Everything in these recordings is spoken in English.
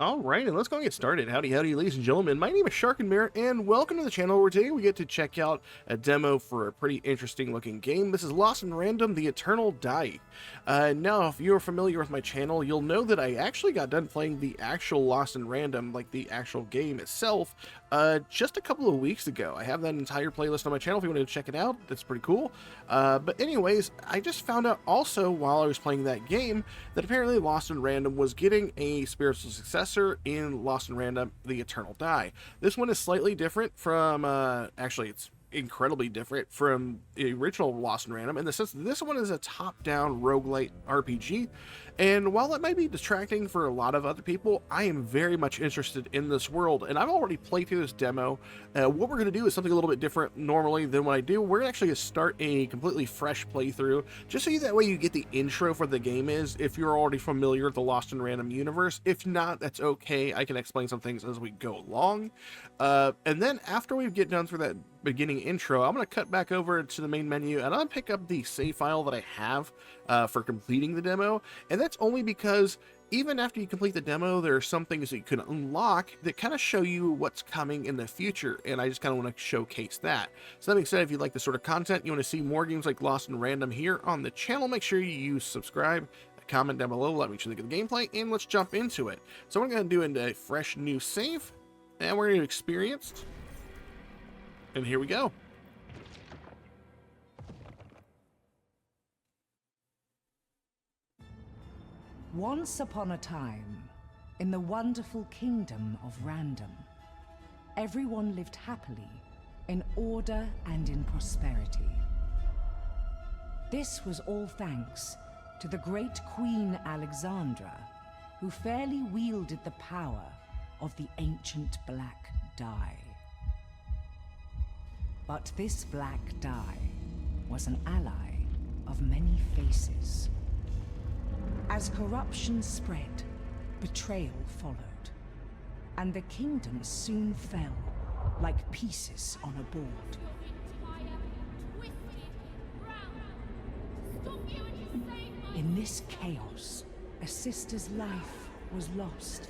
Alright, and let's go and get started. Howdy, howdy, ladies and gentlemen. My name is Sharkinbear, and welcome to the channel where today we get to check out a demo for a pretty interesting looking game. This is Lost in Random, The Eternal Die. Now, if you're familiar with my channel, you'll know that I actually got done playing the actual Lost in Random, like the actual game itself, just a couple of weeks ago. I have that entire playlist on my channel if you want to check it out. That's pretty cool. But anyways, I just found out also while I was playing that game that apparently Lost in Random was getting a spiritual successor in Lost in Random, The Eternal Die. This one is slightly different from, actually it's incredibly different from the original Lost in Random in the sense that this one is a top-down roguelite RPG, and while it might be distracting for a lot of other people, I am very much interested in this world, and I've already played through this demo. What we're going to do is something a little bit different normally than what I do. We're actually going to start a completely fresh playthrough, just so that way you get the intro for the game is, if you're already familiar with the Lost in Random universe. If not, that's okay. I can explain some things as we go along. And then after we get done through that beginning intro, I'm going to cut back over to the main menu and I'll pick up the save file that I have for completing the demo. And that's only because even after you complete the demo, there are some things that you can unlock that kind of show you what's coming in the future, and I just kind of want to showcase that. So that being said, if you like this sort of content, you want to see more games like Lost in Random here on the channel, make sure you subscribe, comment down below, let me know what you think of the gameplay, and let's jump into it. So we're going to do a fresh new save, and we're going to experienced, and here we go. Once upon a time, in the wonderful kingdom of Random, everyone lived happily, in order and in prosperity. This was all thanks to the great Queen Aleksandra, who fairly wielded the power of the ancient black dye. But this black dye was an ally of many faces. As corruption spread, betrayal followed, and the kingdom soon fell like pieces on a board. In this chaos, a sister's life was lost.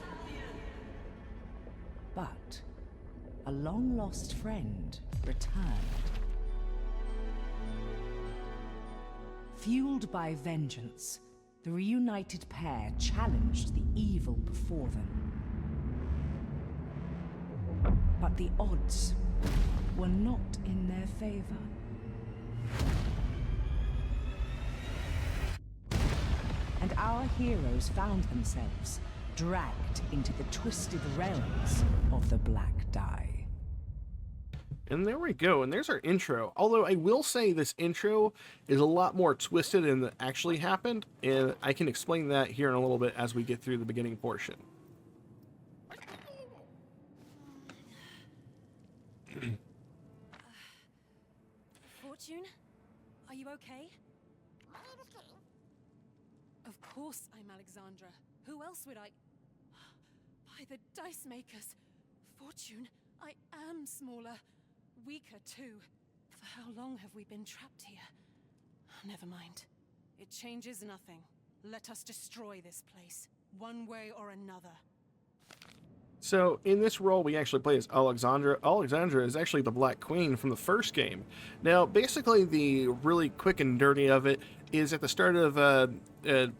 But a long-lost friend returned. Fueled by vengeance, the reunited pair challenged the evil before them. But the odds were not in their favor. And our heroes found themselves dragged into the twisted realms of the black dye. And there we go, and there's our intro. Although I will say this intro is a lot more twisted than that actually happened, and I can explain that here in a little bit as we get through the beginning portion. Fortune? Are you okay? Of course I'm Aleksandra. Who else would I... By the dice makers. Fortune, I am smaller. Weaker, too. For how long have we been trapped here? Never mind. It changes nothing. Let us destroy this place, one way or another. So in this role, we actually play as Aleksandra. Aleksandra is actually the Black Queen from the first game. Now, basically, the really quick and dirty of it is at the start of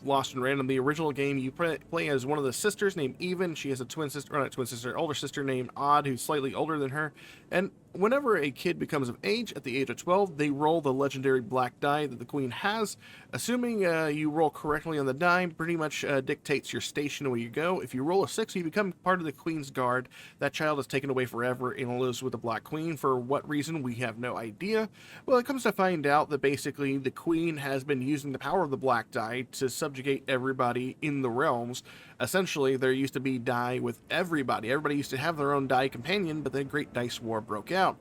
Lost in Random, the original game, you play as one of the sisters named Even. She has a twin sister, or not twin sister, older sister named Odd, who's slightly older than her. And whenever a kid becomes of age, at the age of 12, they roll the legendary black die that the Queen has. Assuming you roll correctly on the die, pretty much dictates your station where you go. If you roll a 6, you become part of the Queen's Guard. That child is taken away forever and lives with the Black Queen. For what reason, we have no idea. Well, it comes to find out that basically the Queen has been using the power of the black die to subjugate everybody in the realms. Essentially, there used to be die with everybody. Everybody used to have their own die companion, but the Great Dice War broke out.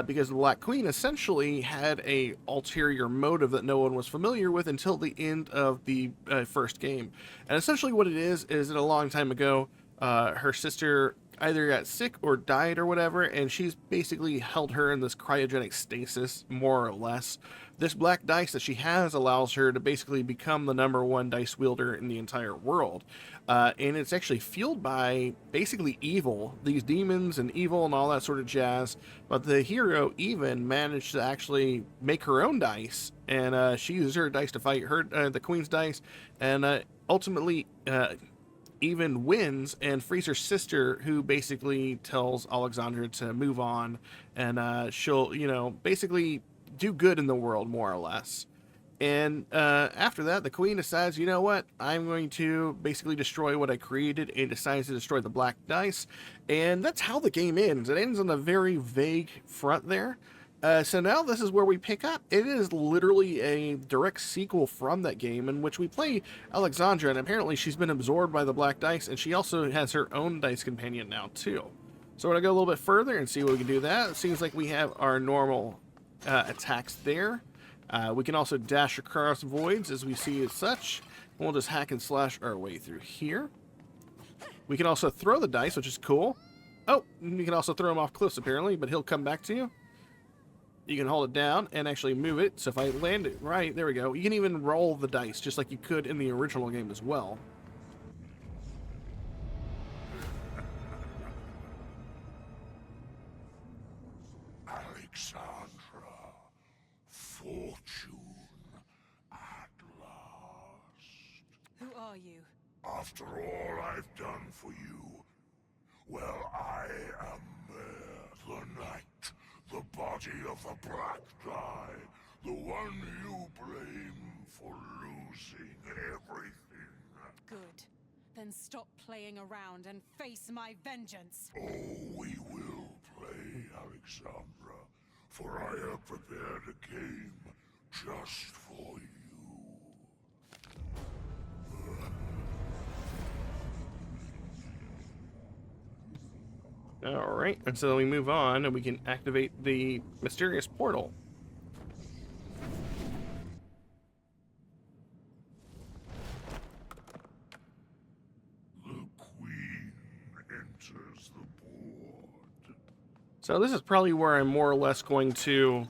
Because the Black Queen essentially had a ulterior motive that no one was familiar with until the end of the first game. And essentially what it is that a long time ago, her sister either got sick or died or whatever, and she's basically held her in this cryogenic stasis, more or less. This black dice that she has allows her to basically become the #1 dice wielder in the entire world. And it's actually fueled by basically evil, these demons and evil and all that sort of jazz. But the hero even managed to actually make her own dice, and she uses her dice to fight her, the queen's dice, and ultimately even wins and frees her sister, who basically tells Aleksandra to move on, and she'll, basically do good in the world, more or less. And after that, the queen decides, you know what, I'm going to basically destroy what I created, and decides to destroy the black dice. And that's how the game ends. It ends on a very vague front there. So now this is where we pick up. It is literally a direct sequel from that game, in which we play Aleksandra, and apparently she's been absorbed by the black dice, and she also has her own dice companion now too. So we're going to go a little bit further and see what we can do that. It seems like we have our normal attacks there. We can also dash across voids, as we see as such. We'll just hack and slash our way through here. We can also throw the dice, which is cool. Oh, you can also throw him off cliffs apparently, but he'll come back to you. You can hold it down and actually move it. So if I land it right, there we go. You can even roll the dice, just like you could in the original game as well. Aleksandra, fortune at last. Who are you? After all I've done for you, well, I am the knight, the body of the black die, the one you blame for losing everything. Good. Then stop playing around and face my vengeance. Oh, we will play, Aleksandra, for I have prepared a game just for you. Alright, and so we move on, and we can activate the mysterious portal. The queen enters the board. So this is probably where I'm more or less going to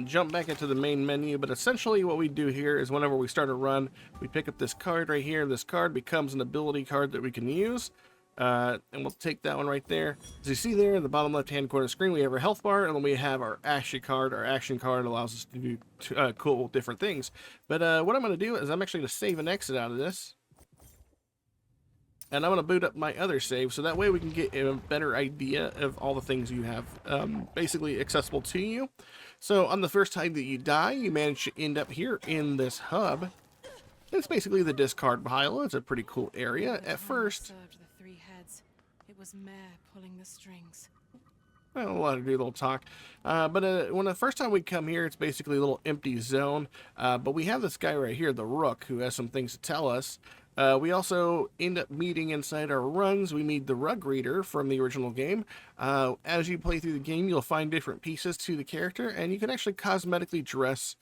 jump back into the main menu, but essentially what we do here is whenever we start a run, we pick up this card right here. This card becomes an ability card that we can use. And we'll take that one right there. As you see there in the bottom left hand corner of the screen, we have our health bar, and then we have our action card. Our action card allows us to do cool different things. But what I'm going to do is I'm actually going to save and exit out of this, and I'm going to boot up my other save, so that way we can get a better idea of all the things you have basically accessible to you. So on the first time that you die, you manage to end up here in this hub. It's basically the discard pile. It's a pretty cool area at first. It was Mare pulling the strings. Well, a lot of little talk. But when the first time we come here, it's basically a little empty zone. But we have this guy right here, the Rook, who has some things to tell us. We also end up meeting inside our runs. We meet the Rug Reader from the original game. As you play through the game, you'll find different pieces to the character, and you can actually cosmetically dress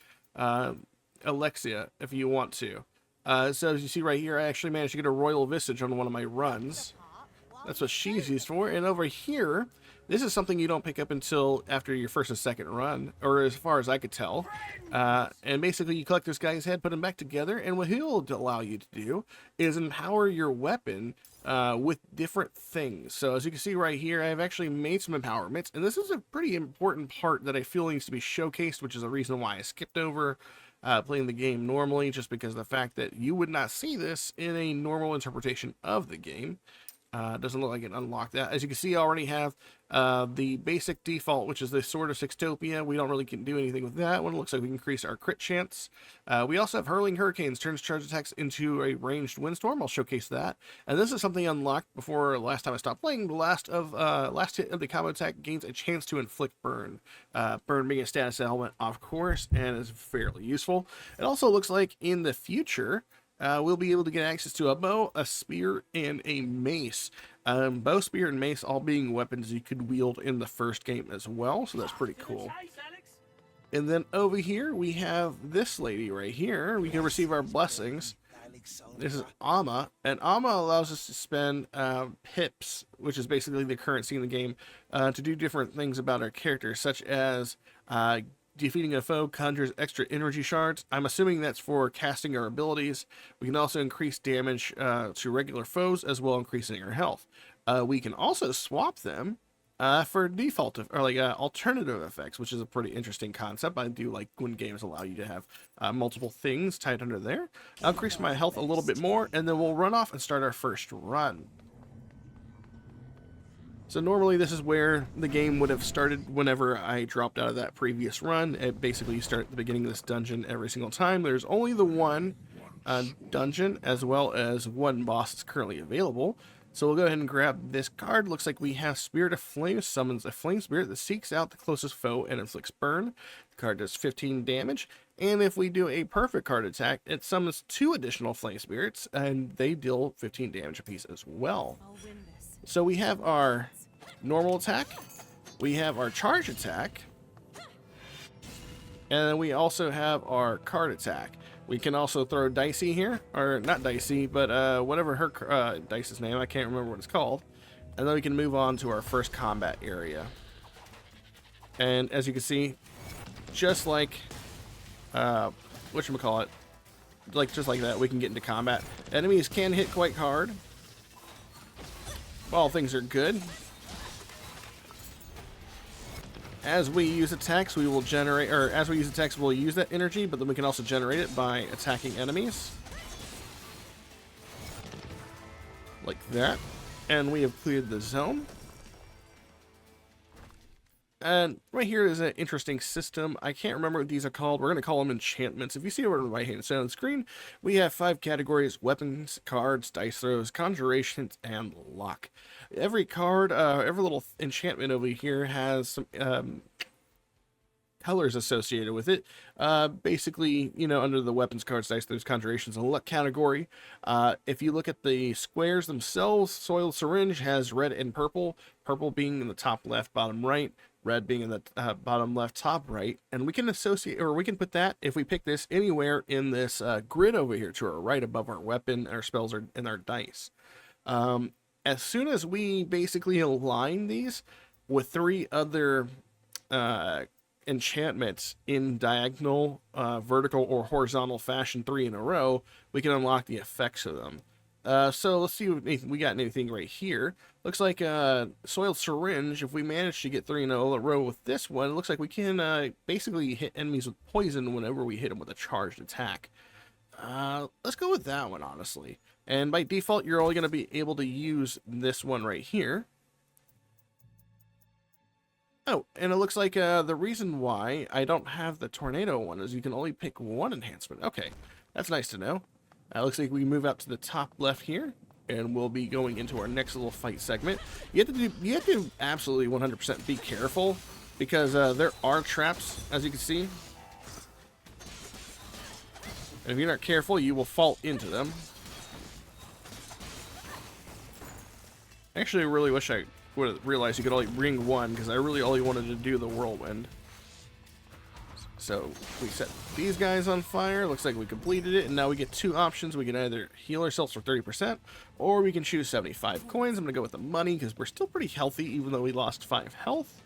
Alexia if you want to. So as you see right here, I actually managed to get a royal visage on one of my runs. That's what she's used for. And over here, this is something you don't pick up until after your first and second run, or as far as I could tell. And basically, you collect this guy's head, put him back together, and what he'll allow you to do is empower your weapon with different things. So as you can see right here, I've actually made some empowerments, and this is a pretty important part that I feel needs to be showcased, which is a reason why I skipped over playing the game normally, just because of the fact that you would not see this in a normal interpretation of the game. Doesn't look like it unlocked that. As you can see, I already have the basic default, which is the Sword of Sextopia. We don't really can do anything with that one. It looks like we can increase our crit chance. We also have Hurling Hurricanes, turns charge attacks into a ranged windstorm. I'll showcase that. And this is something unlocked before last time I stopped playing. The last hit of the combo attack gains a chance to inflict burn. Burn being a status element, of course, and is fairly useful. It also looks like in the future, we'll be able to get access to a bow, a spear, and a mace. Bow, spear, and mace all being weapons you could wield in the first game as well, so that's pretty cool. And then over here, we have this lady right here. We can receive our blessings. This is Ama, and Ama allows us to spend pips, which is basically the currency in the game, to do different things about our character, such as defeating a foe conjures extra energy shards. I'm assuming that's for casting our abilities. We can also increase damage to regular foes, as well increasing our health. We can also swap them for default or like alternative effects, which is a pretty interesting concept. I do like when games allow you to have multiple things tied under there. I'll increase my health a little bit more, and then we'll run off and start our first run. So normally this is where the game would have started whenever I dropped out of that previous run. Basically, you start at the beginning of this dungeon every single time. There's only the one dungeon, as well as one boss that's currently available. So we'll go ahead and grab this card. Looks like we have Spirit of Flame. Summons a flame spirit that seeks out the closest foe and inflicts burn. The card does 15 damage. And if we do a perfect card attack, it summons 2 additional flame spirits, and they deal 15 damage apiece as well. So we have our normal attack, we have our charge attack, and then we also have our card attack. We can also throw Dicey here, or not Dicey, but whatever her dice's name, I can't remember what it's called. And then we can move on to our first combat area. And as you can see, just like whatchamacallit, just like that, we can get into combat. Enemies can hit quite hard. All things are good. As we use attacks, we will generate, or as we use attacks, we'll use that energy, but then we can also generate it by attacking enemies. Like that. And we have cleared the zone. And right here is an interesting system. I can't remember what these are called. We're going to call them enchantments. If you see over on the right-hand side of the screen, we have 5 categories: weapons, cards, dice throws, conjurations, and luck. Every card, every little enchantment over here has some colors associated with it. Basically, you know, under the weapons, cards, dice throws, conjurations, and luck category. If you look at the squares themselves, soiled syringe has red and purple. Purple being in the top left, bottom right. Red being in the bottom left, top right. And we can associate, or we can put that, if we pick this, anywhere in this grid over here to our right above our weapon, our spells, and our dice. As soon as we basically align these with 3 other enchantments in diagonal, vertical, or horizontal fashion, 3 in a row, we can unlock the effects of them. So let's see if we got anything right here. Looks like soiled syringe. If we manage to get 3 in a row with this one, it looks like we can basically hit enemies with poison whenever we hit them with a charged attack. Let's go with that one, honestly. And by default, you're only going to be able to use this one right here. Oh, and it looks like the reason why I don't have the tornado one is you can only pick 1 enhancement. Okay, that's nice to know. Looks like we move out to the top left here, and we'll be going into our next little fight segment. You have to absolutely 100% be careful, because there are traps, as you can see. And if you're not careful, you will fall into them. Actually, I really wish I would have realized you could only bring 1, because I really only wanted to do the whirlwind. So we set these guys on fire. Looks like we completed it, and now we get 2 options. We can either heal ourselves for 30%, or we can choose 75 coins. I'm going to go with the money, because we're still pretty healthy, even though we lost 5 health.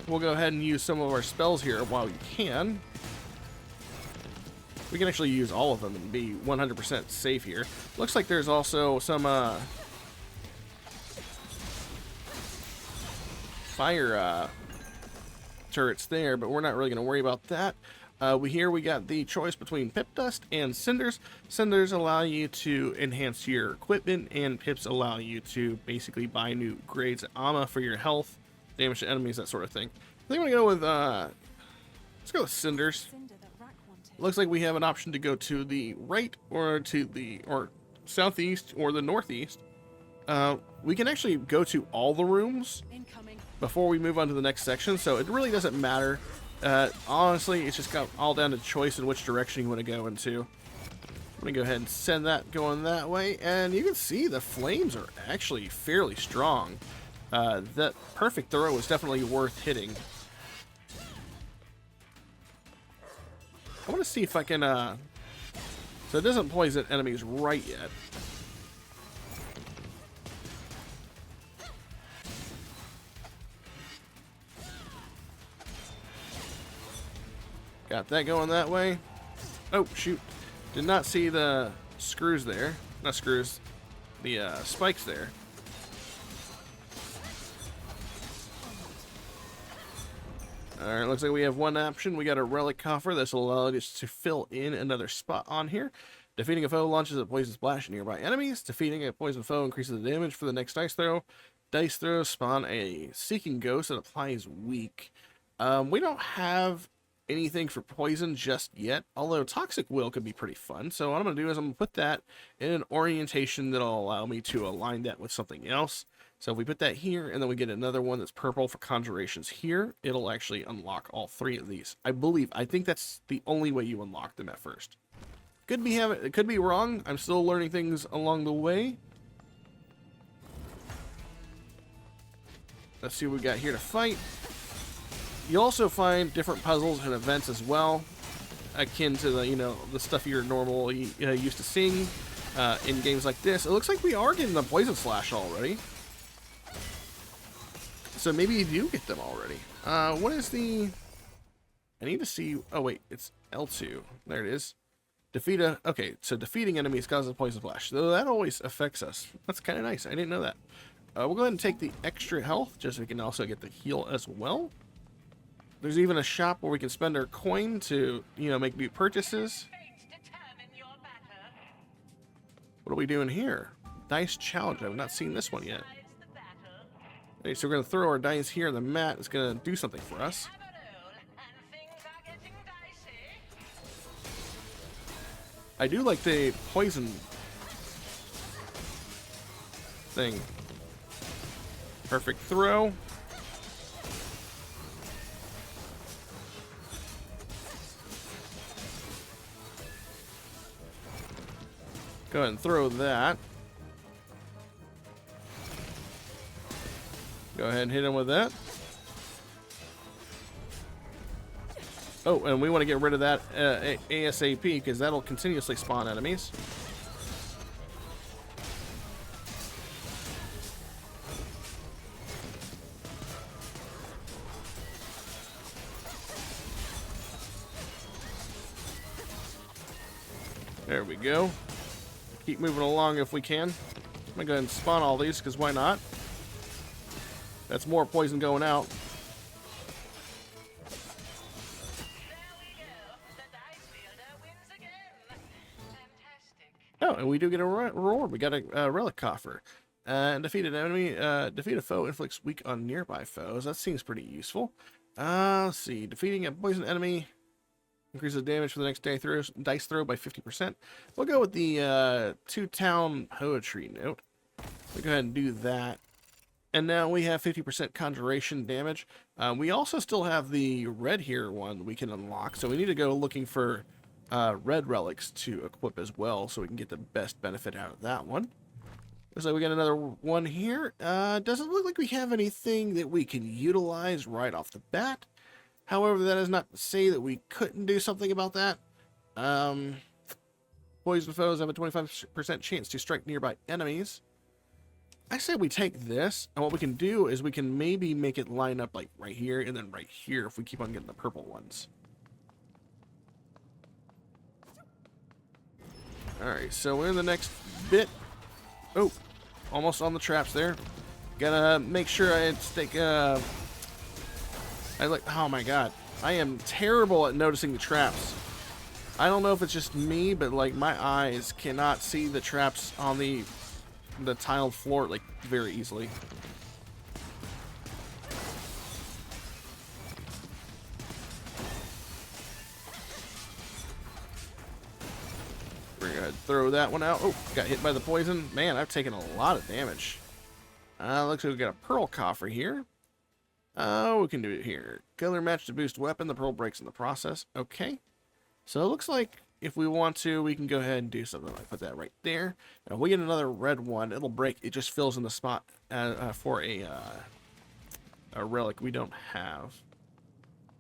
We'll go ahead and use some of our spells here while we can. We can actually use all of them and be 100% safe here. Looks like there's also some fire turrets there, but we're not really going to worry about that. We got the choice between pip dust and cinders. Cinders allow you to enhance your equipment, and pips allow you to basically buy new grades of ammo for your health, damage to enemies, that sort of thing. I think I'm going to go with let's go with cinders. Looks like we have an option to go to the right, or to the southeast, or the northeast. We can actually go to all the rooms before we move on to the next section, so it really doesn't matter. Honestly, it's just got all down to choice in which direction you want to go into. I'm going to go ahead and send that going that way, and you can see the flames are actually fairly strong. That perfect throw is definitely worth hitting. I want to see if I can, so it doesn't poison enemies right yet. Got that going that way. Oh, shoot. Did not see the screws there. Not screws. The spikes there. Alright, looks like we have one option. We got a relic coffer. This will allow us to fill in another spot on here. Defeating a foe launches a poison splash at nearby enemies. Defeating a poison foe increases the damage for the next dice throw. Dice throws spawn a seeking ghost that applies weak. We don't have anything for poison just yet, although toxic will could be pretty fun. So what I'm going to do is I'm going to put that in an orientation that'll allow me to align that with something else. So if we put that here, and then we get another one that's purple for conjurations here, it'll actually unlock all three of these. I think that's the only way you unlock them at first. It could be wrong. I'm still learning things along the way. Let's see what we got here to fight. You'll also find different puzzles and events as well, akin to the stuff you're normally used to seeing in games like this. It looks like we are getting the poison slash already. So maybe you do get them already. What is the... I need to see... Oh, wait. It's L2. There it is. Okay, so defeating enemies causes poison splash. So that always affects us. That's kind of nice. I didn't know that. We'll go ahead and take the extra health, just so we can also get the heal as well. There's even a shop where we can spend our coin to, make new purchases. What are we doing here? Dice challenge. I've not seen this one yet. Okay, so we're going to throw our dice here on the mat. It's going to do something for us. I do like the poison thing. Perfect throw. Go ahead and throw that. Go ahead and hit him with that. Oh, and we want to get rid of that ASAP because that'll continuously spawn enemies. There we go. Keep moving along if we can. I'm gonna go ahead and spawn all these because why not? That's more poison going out. Oh, and we do get a reward. We got a relic coffer. Defeat an enemy. Defeat a foe inflicts weak on nearby foes. That seems pretty useful. Let's see. Defeating a poison enemy increases damage for the next dice throw by 50%. We'll go with the two-town poetry note. We'll go ahead and do that. And now we have 50% conjuration damage. We also still have the red here one we can unlock. So we need to go looking for red relics to equip as well, so we can get the best benefit out of that one. Looks like we got another one here. Doesn't look like we have anything that we can utilize right off the bat. However, that is not to say that we couldn't do something about that. Poison foes have a 25% chance to strike nearby enemies. I say we take this, and what we can do is we can maybe make it line up like right here and then right here if we keep on getting the purple ones. Alright, so we're in the next bit. Oh, almost on the traps there. Gotta make sure I stick, oh my god. I am terrible at noticing the traps. I don't know if it's just me, but like my eyes cannot see the traps on the tiled floor like very easily. We're gonna throw that one out. Oh, got hit by the poison. Man, I've taken a lot of damage. Looks like we got a pearl coffer here. Oh, we can do it here. Color match to boost weapon. The pearl breaks in the process. Okay. So it looks like if we want to, we can go ahead and do something like put that right there. Now, if we get another red one, it'll break. It just fills in the spot for a relic we don't have.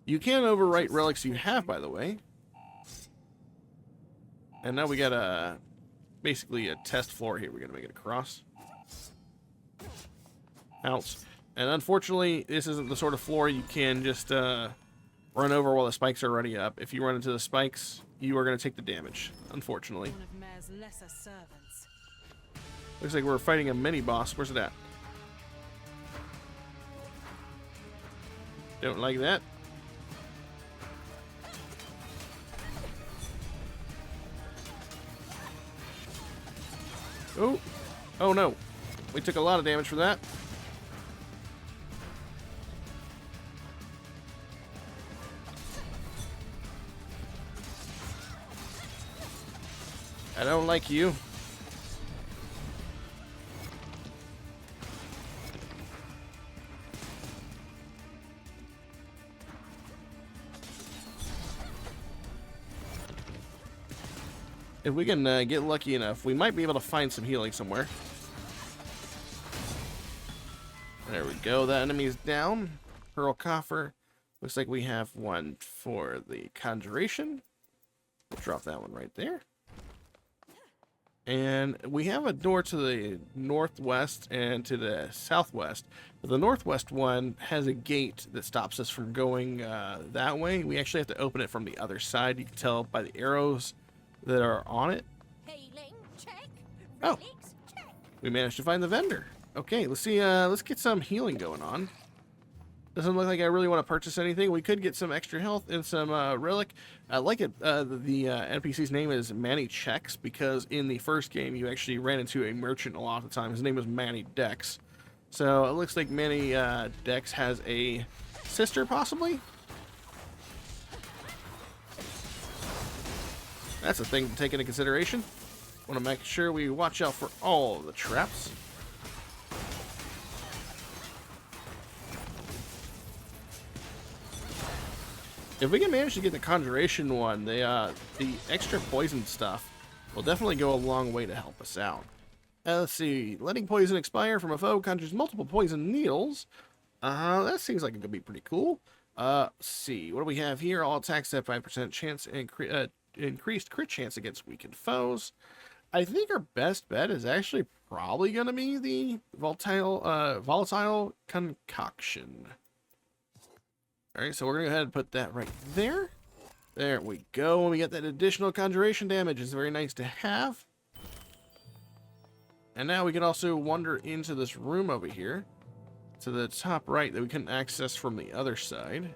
You can overwrite relics you have, by the way. And now we got basically a test floor here. We're going to make it across. Ouch. And unfortunately, this isn't the sort of floor you can just run over while the spikes are already up. If you run into the spikes, you are going to take the damage, unfortunately. One of Mare's lesser servants. Looks like we're fighting a mini-boss. Where's it at? Don't like that. Oh. Oh no. We took a lot of damage for that. I don't like you. If we can get lucky enough, we might be able to find some healing somewhere. There we go. That enemy's down. Pearl coffer. Looks like we have one for the conjuration. We'll drop that one right there. And we have a door to the northwest and to the southwest. But the northwest one has a gate that stops us from going that way. We actually have to open it from the other side. You can tell by the arrows that are on it. Healing, check. Oh. Relics, check. We managed to find the vendor. Okay, let's see. Let's get some healing going on. Doesn't look like I really want to purchase anything. We could get some extra health and some relic. I like it. The NPC's name is Manny Checks because in the first game you actually ran into a merchant a lot of the time. His name was Manny Dex. So it looks like Manny Dex has a sister, possibly. That's a thing to take into consideration. Want to make sure we watch out for all the traps. If we can manage to get the conjuration one, the extra poison stuff will definitely go a long way to help us out. Let's see. Letting poison expire from a foe conjures multiple poison needles. That seems like it could be pretty cool. Let's see. What do we have here? All attacks have 5% chance increased crit chance against weakened foes. I think our best bet is actually probably going to be the volatile concoction. Alright, so we're going to go ahead and put that right there. There we go. And we get that additional conjuration damage. It's very nice to have. And now we can also wander into this room over here. To the top right that we couldn't access from the other side.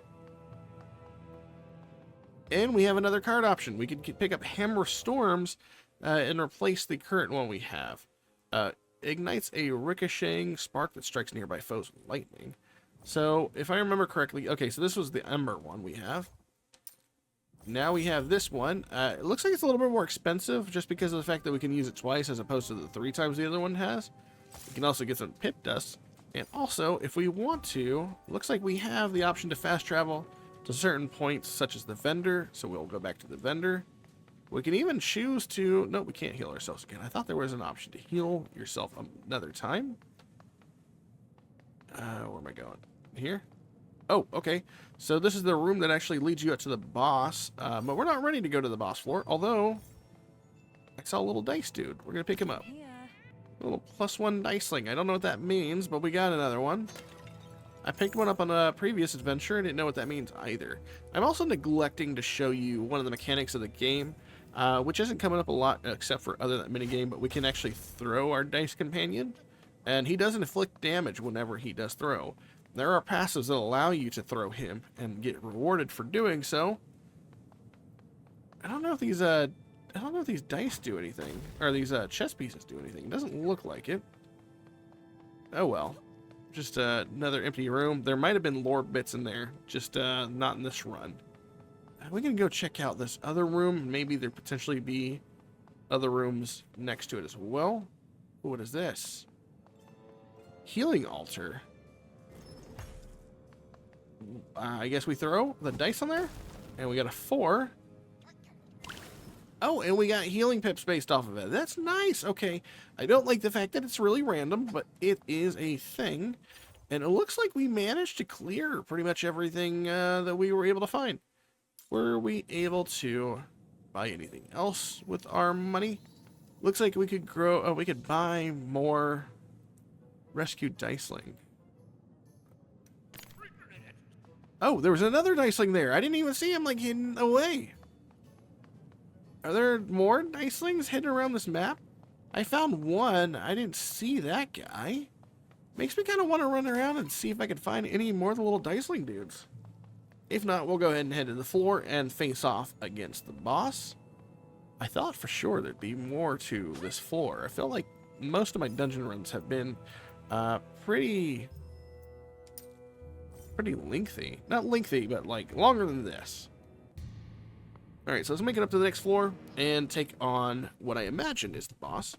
And we have another card option. We could pick up Hammer Storms and replace the current one we have. Ignites a ricocheting spark that strikes nearby foes with lightning. So, if I remember correctly, okay, so this was the Ember one we have. Now we have this one. It looks like it's a little bit more expensive just because of the fact that we can use it twice as opposed to the 3 times the other one has. We can also get some pip dust. And also, if we want to, looks like we have the option to fast travel to certain points such as the vendor. So we'll go back to the vendor. We can even choose to... No, we can't heal ourselves again. I thought there was an option to heal yourself another time. Where am I going? Here? Oh, okay. So this is the room that actually leads you up to the boss. But we're not ready to go to the boss floor. Although, I saw a little dice dude. We're going to pick him up. Here. A little +1 diceling. I don't know what that means, but we got another one. I picked one up on a previous adventure. I didn't know what that means either. I'm also neglecting to show you one of the mechanics of the game, which isn't coming up a lot except for other than minigame, but we can actually throw our dice companion, and he does inflict damage whenever he does throw. There are passives that allow you to throw him and get rewarded for doing so. I don't know if these dice do anything, or these chess pieces do anything. It doesn't look like it. Oh well. Just another empty room. There might have been lore bits in there, just not in this run. We can go check out this other room. Maybe there potentially be other rooms next to it as well. What is this? Healing altar. I guess we throw the dice on there, and we got a 4. Oh, and we got healing pips based off of it. That's nice. Okay, I don't like the fact that it's really random, but it is a thing. And it looks like we managed to clear pretty much everything that we were able to find. Were we able to buy anything else with our money. Looks like we could grow. Oh, we could buy more rescued diceling. Oh, there was another diceling there. I didn't even see him like hidden away. Are there more dicelings hidden around this map? I found one. I didn't see that guy. Makes me kind of want to run around and see if I can find any more of the little diceling dudes. If not, we'll go ahead and head to the floor and face off against the boss. I thought for sure there'd be more to this floor. I feel like most of my dungeon runs have been pretty lengthy. Not lengthy, but like longer than this. Alright, so let's make it up to the next floor and take on what I imagine is the boss.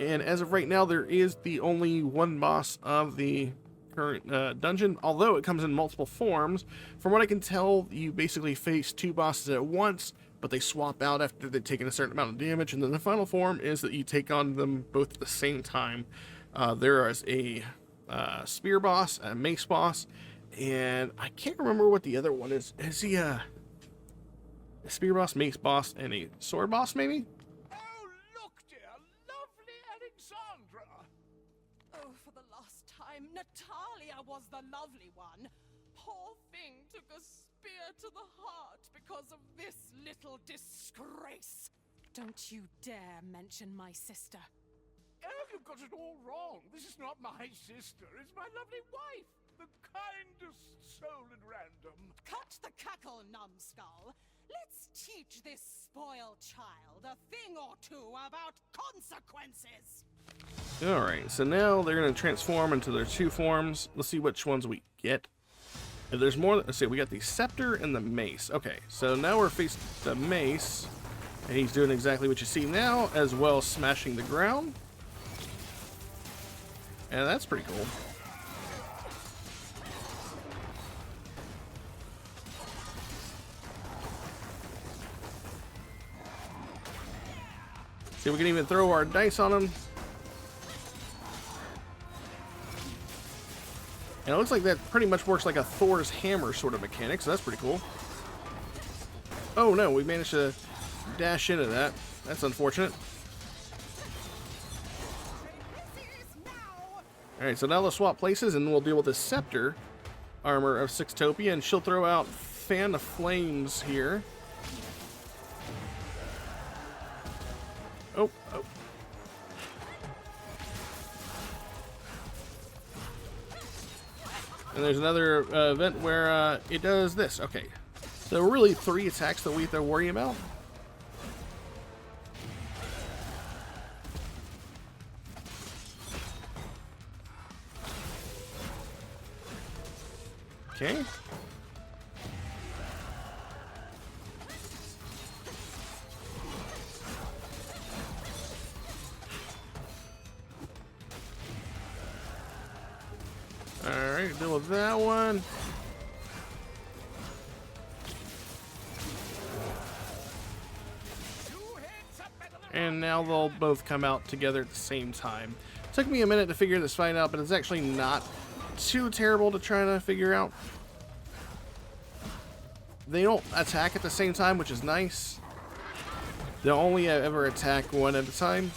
And as of right now, there is the only one boss of the current dungeon, although it comes in multiple forms. From what I can tell, you basically face two bosses at once, but they swap out after they've taken a certain amount of damage, and then the final form is that you take on them both at the same time. There is a spear boss, a mace boss, and I can't remember what the other one is. Is he a spear boss, mace boss, and a sword boss, maybe? Oh, look, dear, lovely Aleksandra. Oh, for the last time, Natalia was the lovely one. Poor thing took a spear to the heart because of this little disgrace. Don't you dare mention my sister. Oh, you've got it all wrong. This is not my sister. It's my lovely wife. The kindest soul in random. Cut the cackle, numbskull. Let's teach this spoiled child a thing or two about consequences. Alright, so now they're going to transform into their two forms. Let's see which ones we get. If there's more, let's see, we got the scepter and the mace. Okay, so now we're facing the mace, and he's doing exactly what you see now, as well as smashing the ground. And that's pretty cool. See, we can even throw our dice on him. And it looks like that pretty much works like a Thor's hammer sort of mechanic, so that's pretty cool. Oh no, we managed to dash into that. That's unfortunate. Alright, so now let's swap places and we'll deal with the scepter armor of Sixtopia, and she'll throw out Fan of Flames here. Oh. And there's another event where it does this. Okay. So really 3 attacks that we have to worry about. Okay. Alright, deal with that one. And now they'll both come out together at the same time. Took me a minute to figure this fight out, but it's actually not too terrible to try to figure out. They don't attack at the same time, which is nice. They'll only ever attack one at a time.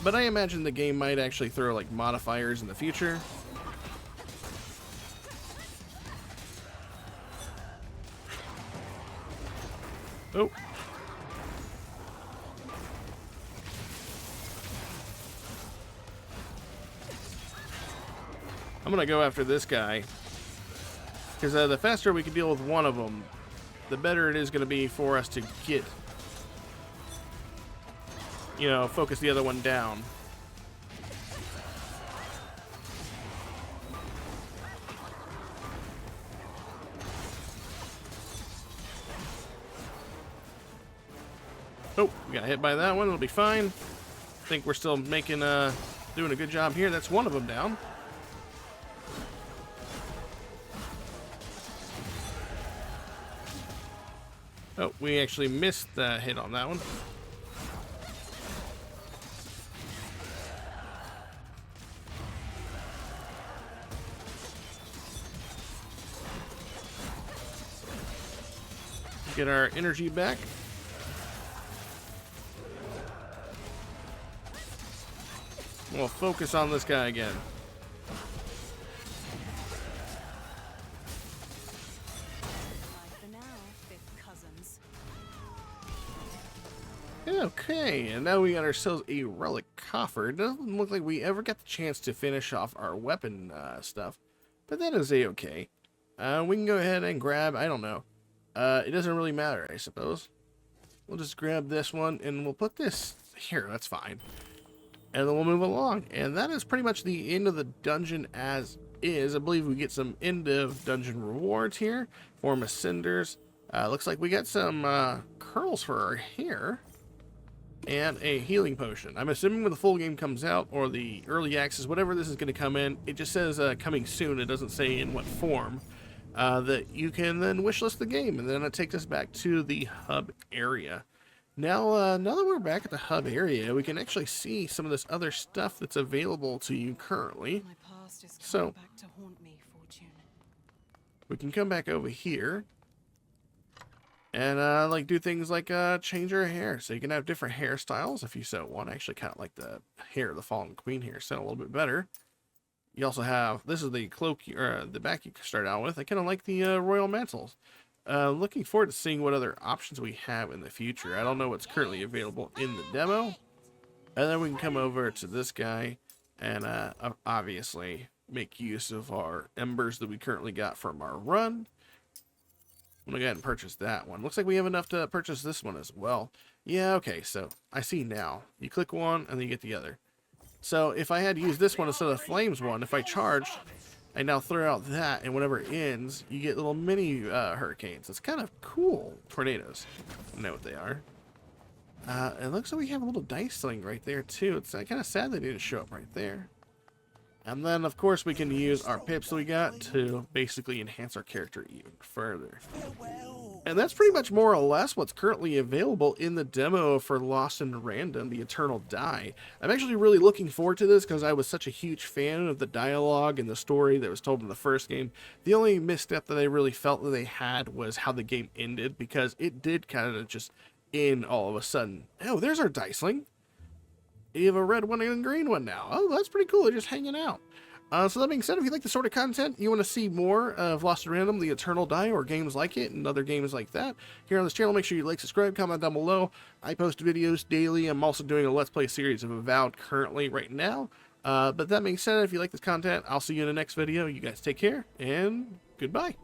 But I imagine the game might actually throw like modifiers in the future. Oh. I'm gonna go after this guy, because the faster we can deal with one of them, the better it is gonna be for us to get, you know, focus the other one down. Oh, we got hit by that one. It'll be fine. I think we're still making doing a good job here. That's one of them down. Oh, we actually missed the hit on that one. Get our energy back. We'll focus on this guy again. For now, fifth cousins. Okay, and now we got ourselves a relic coffer. It doesn't look like we ever got the chance to finish off our weapon stuff, but that is a-okay. We can go ahead and grab, I don't know. It doesn't really matter, I suppose. We'll just grab this one, and we'll put this here. That's fine. And then we'll move along. And that is pretty much the end of the dungeon as is. I believe we get some end of dungeon rewards here. Form of cinders. Looks like we got some curls for our hair. And a healing potion. I'm assuming when the full game comes out, or the early access, whatever this is going to come in, it just says coming soon. It doesn't say in what form. That you can then wishlist the game, and then it takes us back to the hub area. Now that we're back at the hub area, we can actually see some of this other stuff that's available to you currently. My past is So- coming back to haunt me, Fortune. We can come back over here and like do things like change your hair, so you can have different hairstyles if you so want. I actually kind of like the hair of the Fallen Queen here, so a little bit better. You also have, this is the cloak, or the back you can start out with. I kind of like the royal mantles. Looking forward to seeing what other options we have in the future. I don't know what's currently available in the demo. And then we can come over to this guy and obviously make use of our embers that we currently got from our run. I'm going to go ahead and purchase that one. Looks like we have enough to purchase this one as well. Yeah, okay, so I see now. You click one and then you get the other. So if I had to use this one instead of the flames one, if I charged, I now throw out that, and whenever it ends, you get little mini hurricanes. It's kind of cool. Tornadoes. I know what they are. It looks like we have a little dice thing right there, too. It's kind of sad they didn't show up right there. And then, of course, we can use our pips that we got to basically enhance our character even further. And that's pretty much more or less what's currently available in the demo for Lost in Random, the Eternal Die. I'm actually really looking forward to this because I was such a huge fan of the dialogue and the story that was told in the first game. The only misstep that I really felt that they had was how the game ended, because it did kind of just end all of a sudden. Oh, there's our diceling. You have a red one and a green one now. Oh, that's pretty cool. They're just hanging out. So that being said, if you like the sort of content, you want to see more of Lost in Random, the Eternal Die, or games like it, and other games like that, here on this channel, make sure you like, subscribe, comment down below. I post videos daily. I'm also doing a Let's Play series of Avowed currently right now. But that being said, if you like this content, I'll see you in the next video. You guys take care, and goodbye.